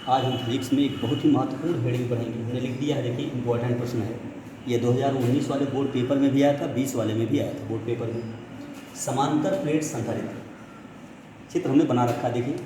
आज हम फिजिक्स में एक बहुत ही महत्वपूर्ण हेडिंग पढ़ेंगे। हमने लिख दिया है, देखिए इंपॉर्टेंट प्रश्न है ये। 2019 वाले बोर्ड पेपर में भी आया था, 20 वाले में भी आया था बोर्ड पेपर में। समांतर प्लेट संधारित्र चित्र हमने बना रखा। देखिए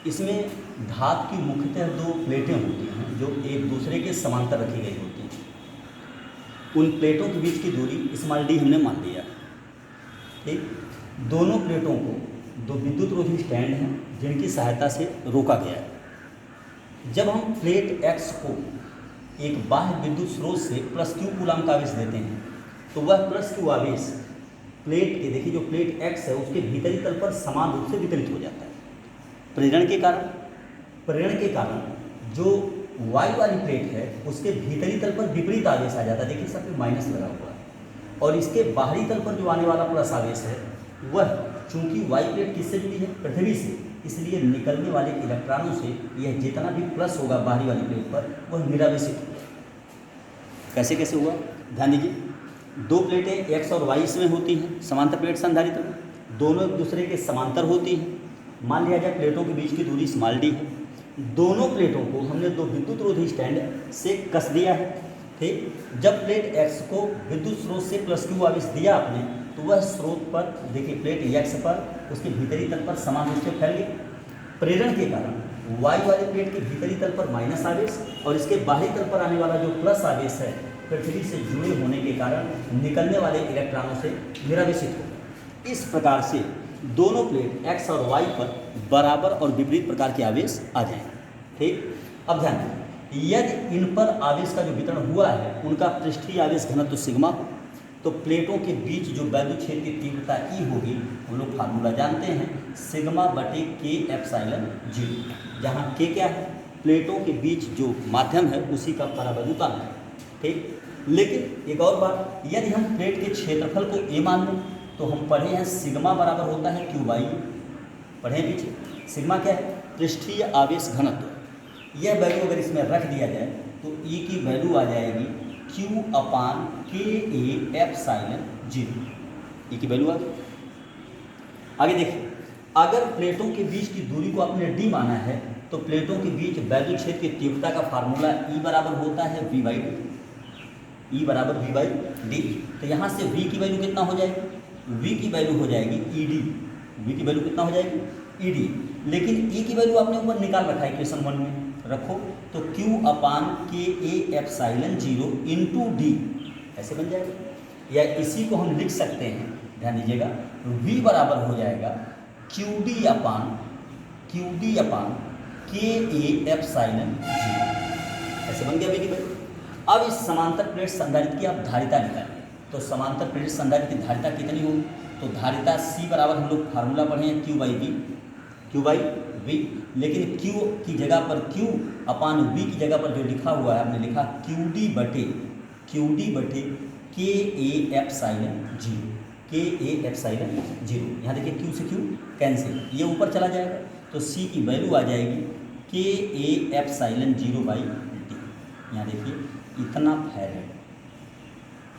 इसमें धातु की मुख्यतः दो प्लेटें होती हैं जो एक दूसरे के समांतर रखी गई होती हैं। उन प्लेटों के बीच की दूरी स्मॉल डी हमने मान लिया। ठीक, दोनों प्लेटों को दो विद्युत रोधी स्टैंड हैं जिनकी सहायता से रोका गया है। जब हम प्लेट X को एक बाह्य विद्युत स्रोत से +Q कूलम का आवेश देते हैं तो वह +Q आवेश प्लेट के, देखिए जो प्लेट X है उसके भीतरी तल पर समान रूप से वितरित हो जाता है। प्रेरण के कारण जो Y वाली प्लेट है उसके भीतरी तल पर विपरीत आवेश आ जाता है। देखिए सब पे माइनस लगा हुआ है। और इसके बाहरी तल पर जो आने वाला प्लस आवेश है वह, चूंकि Y प्लेट किससे जुड़ी है, पृथ्वी से, इसलिए निकलने वाले इलेक्ट्रॉनों से यह जितना भी प्लस होगा बाहरी वाली प्लेट पर वह निरावेशित होगा। कैसे कैसे हुआ, ध्यान दीजिए। दो प्लेटें X और Y इसमें होती हैं समांतर प्लेट संधारित्र में, दोनों एक दूसरे के समांतर होती हैं। मान लिया जाए प्लेटों के बीच की दूरी स्मॉल डी है। दोनों प्लेटों को हमने दो विद्युत रोधी स्टैंड से कस दिया है। ठीक, जब प्लेट X को विद्युत स्रोत से +Q आवेश दिया आपने तो वह स्रोत पर, देखिए प्लेट X पर उसके भीतरी तल पर समान रूप से फैल गई। प्रेरण के कारण Y वाली प्लेट के भीतरी तल पर माइनस आवेश और इसके बाहरी तल पर आने वाला जो प्लस आवेश है पृथ्वी से जुड़े होने के कारण निकलने वाले इलेक्ट्रॉनों से निरावेशित हो। इस प्रकार से दोनों प्लेट X और Y पर बराबर और विपरीत प्रकार के आवेश आ जाएंगे। ठीक, अब ध्यान दें, यदि इन पर आवेश का जो वितरण हुआ है उनका पृष्ठीय आवेश घनत्व सिग्मा हो तो प्लेटों के बीच जो वैद्युत क्षेत्र की तीव्रता E होगी, हम लोग फार्मूला जानते हैं, σ/K∁0, जहाँ K क्या है, प्लेटों के बीच जो माध्यम है उसी का परावैद्युतांक है। ठीक, लेकिन एक और बात, यदि हम प्लेट के क्षेत्रफल को A मान लें तो हम पढ़े हैं सिग्मा बराबर होता है Q/U। पढ़े पीछे, सिग्मा क्या है, पृष्ठीय आवेश घनत्व। यह वैल्यू अगर इसमें रख दिया जाए तो E की वैल्यू आ जाएगी Q/K∁0। E की वैल्यू आ गई। आगे देखिए, अगर प्लेटों के बीच की दूरी को आपने D माना है तो प्लेटों के बीच वैद्युत क्षेत्र की तीव्रता का फार्मूला E बराबर होता है V/D। E बराबर V/D। तो यहाँ से V की वैल्यू कितना हो जाएगी, V की वैल्यू हो जाएगी ED। V की वैल्यू कितना हो जाएगी, ED। लेकिन E की वैल्यू आपने ऊपर निकाल रखा है, इक्वेशन 1 में रखो तो Q/Ka∁0 इंटू D ऐसे बन जाएगा। या इसी को हम लिख सकते हैं, ध्यान दीजिएगा, V बराबर हो जाएगा QD/Ka∁0। ऐसे बन गया V की वैल्यू। अब इस समांतर प्लेट संधारित्र की आप धारिता निकालिए तो समांतर प्लेट संधारित्र की धारिता कितनी होगी, तो धारिता C बराबर हम लोग फार्मूला पढ़े हैं Q/V। लेकिन Q की जगह पर Q/V की जगह पर जो लिखा हुआ है आपने लिखा QD/Ka∁0। यहाँ देखिए Q से Q कैंसिल, ये ऊपर चला जाएगा तो C की वैल्यू आ जाएगी Ka∁0/D। यहाँ देखिए इतना फैराड।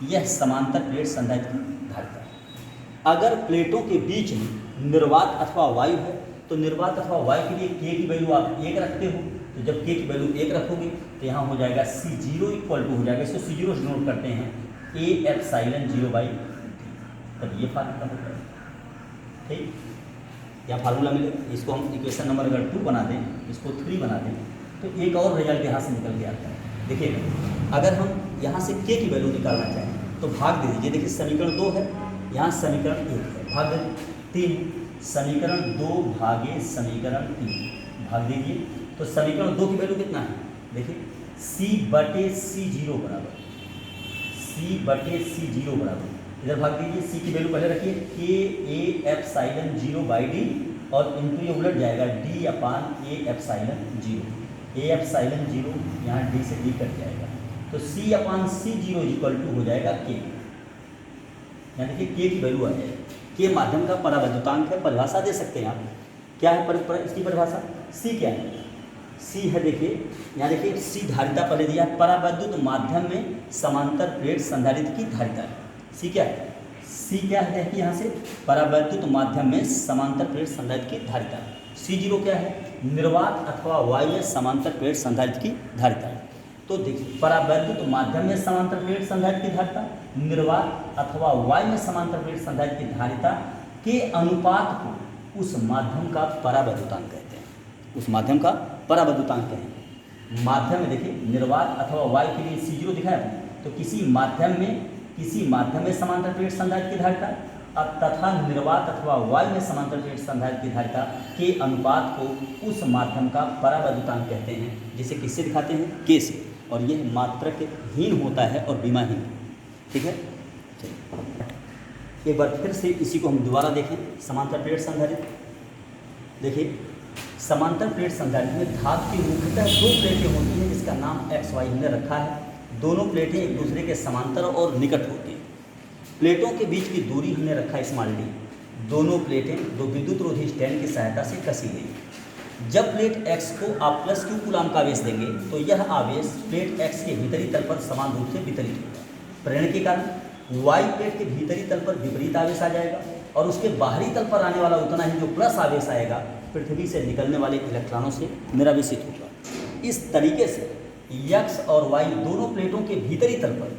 यह समांतर प्लेट संधारित्र की धारिता है। अगर प्लेटों के बीच में निर्वात अथवा वायु है तो निर्वात अथवा वायु के लिए K की वैल्यू आप 1 रखते हो, तो जब K की वैल्यू 1 रखोगे तो यहाँ हो जाएगा C0 इक्वल टू हो जाएगा, इसको C0 से नोट करते हैं, A∁0/D। तब ये फार्मूला होता है। ठीक, यहाँ फार्मूला मिलेगा। इसको हम इक्वेशन नंबर अगर 2 बना दें, इसको 3 बना दें तो एक और रिजल्ट यहाँ से निकल के आता है। देखिएगा, अगर हम यहाँ से K की वैल्यू निकालना चाहें तो भाग दे दीजिए। देखिए समीकरण 2 है, यहाँ समीकरण 1 है, भाग दे 3, समीकरण 2 भागे समीकरण 3 भाग दीजिए तो समीकरण 2 की वैल्यू कितना है, देखिए C/C0 बराबर, C/C0 बराबर, इधर भाग दीजिए, C की वैल्यू पहले रखिए Ka∁0/D और इंटू ये उलट जाएगा D/A∁0। A∁0 यहाँ D से D कट जाएगा तो C/C0 इक्वल टू हो जाएगा K। यहाँ देखिए K की वैल्यू आ जाएगी। K माध्यम का परावैद्युतांक है, परिभाषा दे सकते हैं आप, क्या है इसकी परिभाषा, C क्या है, C है, देखिए यहाँ देखिए C धारिता पहले दिया है, परावैद्युत माध्यम में समांतर प्लेट संधारित्र की धारिता है। C क्या है, C क्या है कि यहाँ से परावैद्युत माध्यम में समांतर प्लेट संधारित्र की धारिता। C0 क्या है, निर्वात अथवा वायु समांतर प्लेट संधारित्र की धारिता। तो देखिए परावैद्युत माध्यम में समांतर प्लेट संधारित्र की धारिता, निर्वात अथवा वायु में समांतर प्लेट संधारित्र की धारिता के अनुपात को उस माध्यम का परावैद्युतांक कहते हैं। उस माध्यम का परावैद्युतांक कहें। माध्यम में देखिए निर्वात अथवा वायु के लिए C0 दिखाया था, तो किसी माध्यम में समांतर प्लेट संधारित्र की धारिता तथा निर्वात अथवा वायु में समांतर प्लेट संधारित्र की धारिता के अनुपात को उस माध्यम का परावैद्युतांक कहते हैं, जिसे किससे दिखाते हैं, K से। और यह मात्रकहीन होता है और विमाहीन। ठीक है, चलिए एक बार फिर से इसी को हम दोबारा देखें। समांतर प्लेट संधारित्र, देखिए समांतर प्लेट संधारित्र में धातु की मुख्यतः दो प्लेटें होती हैं, जिसका नाम XY हमने रखा है। दोनों प्लेटें एक दूसरे के समांतर और निकट होती हैं। प्लेटों के बीच की दूरी हमने रखा स्मॉल d। दोनों प्लेटें दो विद्युत रोधी स्टैंड की सहायता से कसी गई। जब प्लेट X को आप प्लस Q कूलाम का आवेश देंगे तो यह आवेश प्लेट X के भीतरी तल पर समान रूप से वितरित होगा। प्रेरण के कारण Y प्लेट के भीतरी तल पर विपरीत आवेश आ जाएगा और उसके बाहरी तल पर आने वाला उतना ही जो प्लस आवेश आएगा पृथ्वी से निकलने वाले इलेक्ट्रॉनों से निरावेशित होगा। इस तरीके से X और Y दोनों प्लेटों के भीतरी तल पर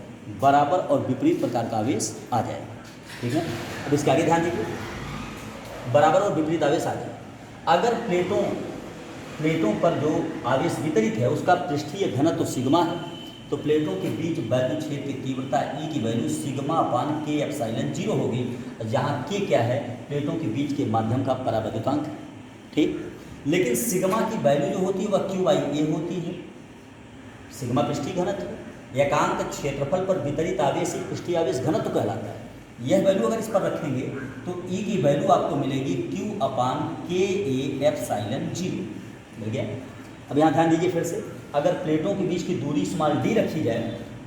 बराबर और विपरीत प्रकार का आवेश आ जाएगा। ठीक है, अब इसके आगे ध्यान दीजिए, बराबर और विपरीत आवेश आ जाएगा। अगर प्लेटों पर जो आवेश वितरित है उसका पृष्ठीय घनत्व सिग्मा है, तो प्लेटों के बीच वैद्युत क्षेत्र की तीव्रता E की वैल्यू σ/K ε0 होगी, जहाँ K क्या है, प्लेटों के बीच के माध्यम का परावैद्युतांक है। ठीक, लेकिन सिग्मा की वैल्यू जो होती है वह Q/A होती है। सिग्मा पृष्ठीय घनत्व, एकांक क्षेत्रफल पर वितरित आवेश ही पृष्ठीय आवेश घनत्व कहलाता है। यह वैल्यू अगर इस पर रखेंगे तो E की वैल्यू आपको मिलेगी Q/Ka ε0। मिल गया। अब यहाँ ध्यान दीजिए फिर से, अगर प्लेटों के बीच की दूरी स्मॉल d रखी जाए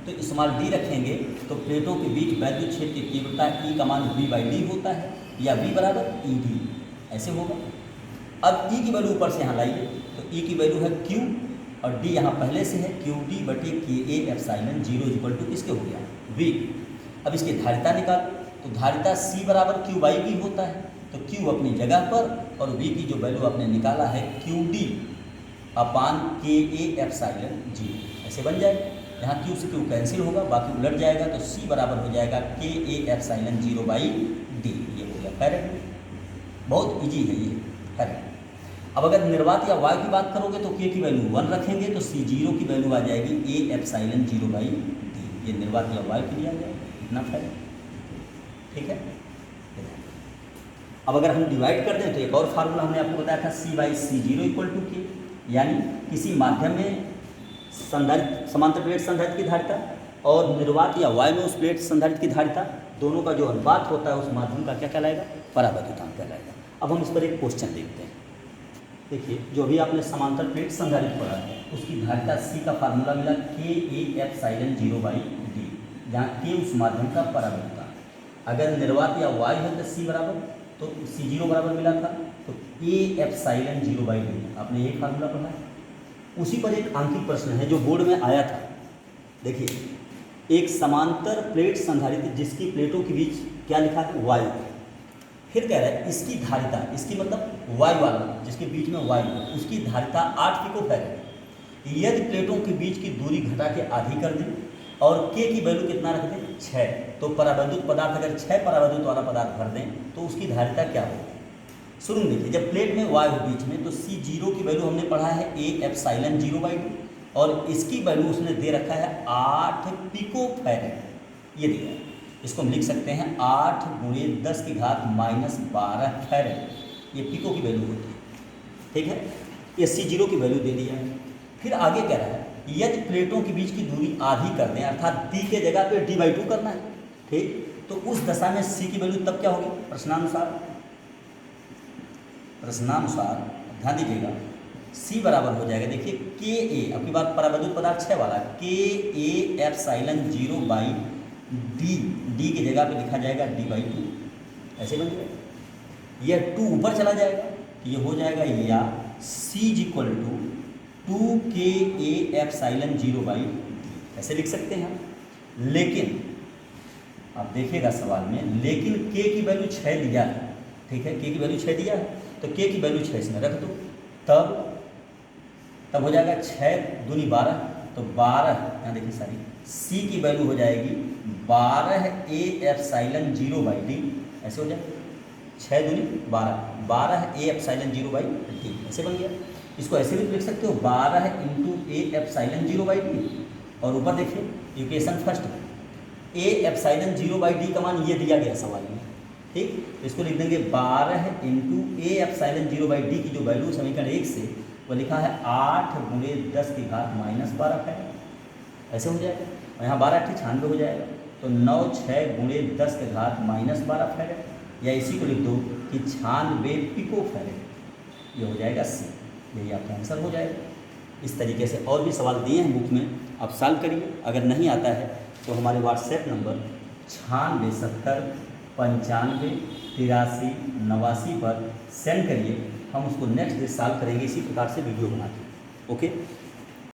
तो स्मॉल d रखेंगे तो प्लेटों के बीच वैद्युत क्षेत्र की तीव्रता E का मान V/d होता है या V बराबर ED ऐसे होगा। अब E की वैल्यू ऊपर से यहाँ लाइए तो E की वैल्यू है Q और D यहाँ पहले से है QD/Ka ε0 किसके हो गया, V। अब इसकी धारिता निकाल, तो धारिता C बराबर Q/V होता है, तो Q अपनी जगह पर और V की जो वैल्यू आपने निकाला है QD/Ka ε0 ऐसे बन जाएगा। यहाँ Q से Q कैंसिल होगा, बाकी उलट जाएगा, तो C बराबर हो जाएगा Ka ε0/D। ये हो गया फैरेड। बहुत इजी है ये फैरेड। अब अगर निर्वात या वायु की बात करोगे तो K की वैल्यू 1 रखेंगे तो C0 की वैल्यू आ जाएगी A ε0/D। ये निर्वात या वायु के लिए आ जाएगा, इतना फैरेड। ठीक है, अब अगर हम डिवाइड कर दें तो एक और फार्मूला हमने आपको बताया था C/C0 = K, यानी किसी माध्यम में समांतर प्लेट संधारित्र की धारिता और निर्वात या वायु में उस प्लेट संधारित्र की धारिता दोनों का जो अनुपात होता है उस माध्यम का क्या कहलाएगा, परावैद्युतांक कहलाएगा। अब हम इस पर एक क्वेश्चन देखते हैं। देखिए, जो भी आपने समांतर प्लेट संधारित्र पढ़ा है उसकी धारिता C का फार्मूला मिला Ka ε0/D, जहाँ K उस माध्यम का परावैद्युतांक। अगर निर्वात या वायु है तो C बराबर, तो C0 बराबर मिला था, तो A ε0/D आपने ये फार्मूला पढ़ा है। उसी पर एक आंकिक प्रश्न है जो बोर्ड में आया था। देखिए, एक समांतर प्लेट संधारित्र जिसकी प्लेटों के बीच क्या लिखा है, वायु, फिर कह रहा है इसकी धारिता, इसकी मतलब वायु वाला जिसके बीच में वायु है उसकी धारिता 8 पिकोफैरेड। यदि प्लेटों के बीच की दूरी घटा के आधी कर दें और K की वैल्यू कितना रख दें, 6, तो परावैद्युत पदार्थ अगर 6 परावैद्युत वाला पदार्थ भर दें तो उसकी धारिता क्या होगी। शुरू में देखिए, जब प्लेट में वायु बीच में तो C0 की वैल्यू हमने पढ़ा है A ε0/D और इसकी वैल्यू उसने दे रखा है 8 पिकोफैरेड। ये दिया है, इसको हम लिख सकते हैं 8 × 10⁻−12 फैरेड। ये पिको की वैल्यू होती है। ठीक है, ये C0 की वैल्यू दे दिया है। फिर आगे कह रहा है यदि प्लेटों के बीच की दूरी आधी कर दें, अर्थात D के जगह पे D/2 करना है, ठीक, तो उस दशा में C की वैल्यू तब क्या होगी, प्रश्नानुसार ध्यान दीजिएगा, C बराबर हो जाएगा, देखिए Ka, आपकी बात परावैद्युत पदार्थ 6 वाला, Ka ε0/D, D की जगह पे लिखा जाएगा D/2, ऐसे बन जाएगा। यह 2 ऊपर चला जाएगा तो ये हो जाएगा या C = 2Ka ε0/D, ऐसे लिख सकते हैं हम। लेकिन आप देखिएगा सवाल में, लेकिन K की वैल्यू 6 दिया है, ठीक है, K की वैल्यू 6 दिया है, तो K की वैल्यू 6 इसमें रख दो, तब तब हो जाएगा 6 दूनी 12, तो 12 यहाँ देखिए सारी सी की वैल्यू हो जाएगी 12 ए एप्सिलॉन 0/d, ऐसे हो जाएगा 6 दूनी 12 ए एप्सिलॉन 0/d, ऐसे बन गया। इसको ऐसे भी लिख सकते हो 12 इंटू ए एप्सिलॉन 0/d, और ऊपर देखिए equation first A epsilon 0/d का मान ये दिया गया सवाल में, ठीक। तो इसको लिख देंगे 12 इंटू ए एप्सिलॉन 0/d की जो वैल्यू समीकरण 1 से वो लिखा है 8 गुणे 10 की घात -12 है, ऐसे हो जाएगा। और यहाँ 12 8 96 हो जाएगा, तो 9 6 गुणे 10 की घात -12 फैरेड, या इसी को लिख दो कि 96 पिको फैरेड, ये हो जाएगा सी, यही आपका आंसर हो जाएगा। इस तरीके से और भी सवाल दिए हैं बुक में, आप सॉल्व करिए। अगर नहीं आता है तो हमारे व्हाट्सएप नंबर 96 70 95 83 89 पर सेंड करिए, हम उसको नेक्स्ट डे सॉल्व करेंगे इसी प्रकार से वीडियो बना के। ओके।